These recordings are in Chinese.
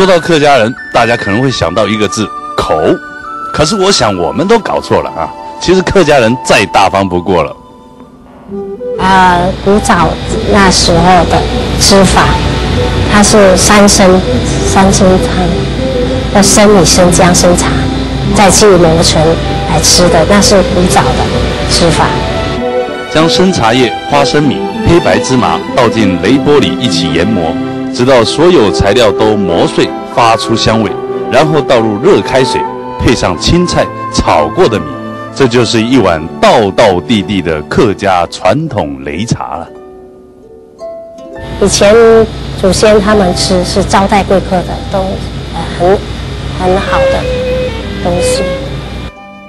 说到客家人，大家可能会想到一个字“口”，可是我想我们都搞错了啊！其实客家人再大方不过了。古早那时候的吃法，它是三清汤，要生米、生姜、生茶，再去磨成来吃的，那是古早的吃法。将生茶叶、花生米、黑白芝麻倒进擂钵里一起研磨，直到所有材料都磨碎，发出香味，然后倒入热开水，配上青菜炒过的米，这就是一碗道道地地的客家传统擂茶了。以前祖先他们吃是招待贵客的，都很好的东西。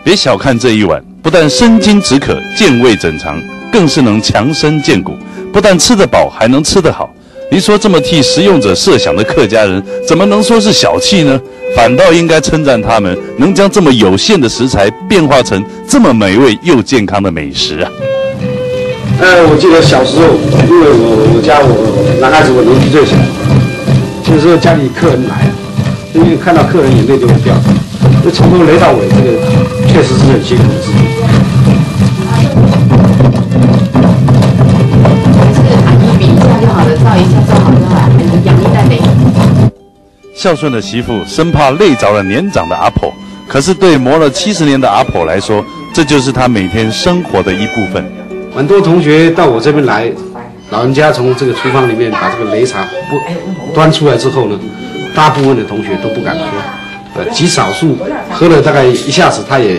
别小看这一碗，不但生津止渴、健胃整肠，更是能强身健骨。不但吃得饱，还能吃得好。你说这么替食用者设想的客家人，怎么能说是小气呢？反倒应该称赞他们能将这么有限的食材变化成这么美味又健康的美食啊！我记得小时候，因为我男孩子，我年纪最小，有时候家里客人来，因为看到客人眼泪就会掉，就从头擂到尾，这个确实是很辛苦的事情。孝顺的媳妇生怕累着了年长的阿婆，可是对磨了70年的阿婆来说，这就是她每天生活的一部分。很多同学到我这边来，老人家从这个厨房里面把这个擂茶端出来之后呢，大部分的同学都不敢喝，极少数喝了大概一下子，他也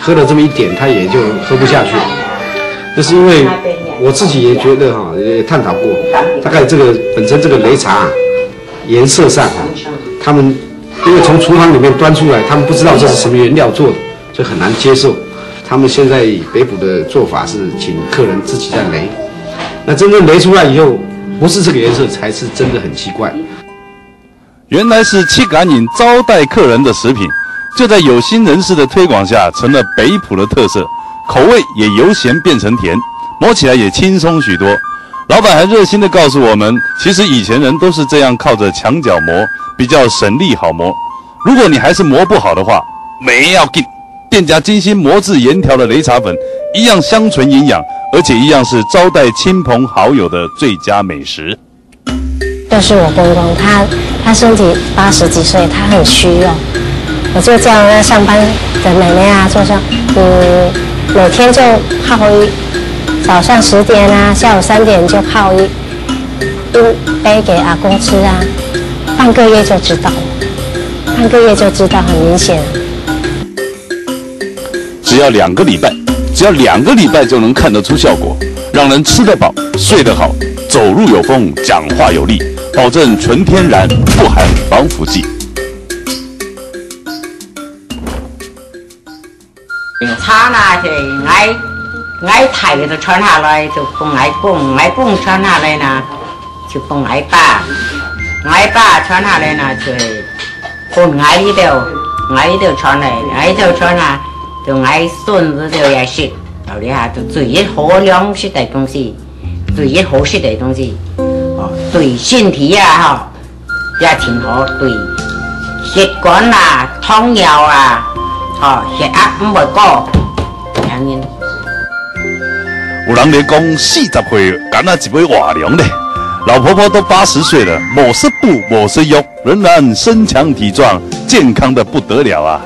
喝了这么一点，他也就喝不下去。这是因为我自己也觉得也探讨过，大概这个本身这个擂茶颜色上他们因为从厨房里面端出来，他们不知道这是什么原料做的，所以很难接受。他们现在北埔的做法是请客人自己在擂，那真正擂出来以后，不是这个颜色，才是真的很奇怪。原来是七赶饮招待客人的食品，就在有心人士的推广下，成了北埔的特色，口味也由咸变成甜，磨起来也轻松许多。老板还热心地告诉我们，其实以前人都是这样靠着墙角磨，比较省力好磨。如果你还是磨不好的话，没要紧，店家精心磨制研调的擂茶粉，一样香醇营养，而且一样是招待亲朋好友的最佳美食。就是我公公，他身体80几岁，他很虚弱，我就叫那上班的妹妹啊，就说每天就泡早上10点啊，下午3点就泡一杯给阿公吃啊，半个月就知道了，半个月就知道，很明显。只要2个礼拜就能看得出效果，让人吃得饱、睡得好、走路有风、讲话有力，保证纯天然，不含防腐剂。茶呢就挨提就穿下來，就放挨泵穿下來呢，就放挨把穿下來呢，就放挨呢度穿嚟，挨度穿下，就挨順子就也食，到呢下就最好良食的東西，最好食的東西，對身體啊也挺好，對血管啊、糖尿啊，血壓唔會高，當然。有人咧讲40岁干那一杯瓦凉咧，老婆婆都80岁了，某是补某是用，仍然身强体壮，健康的不得了啊！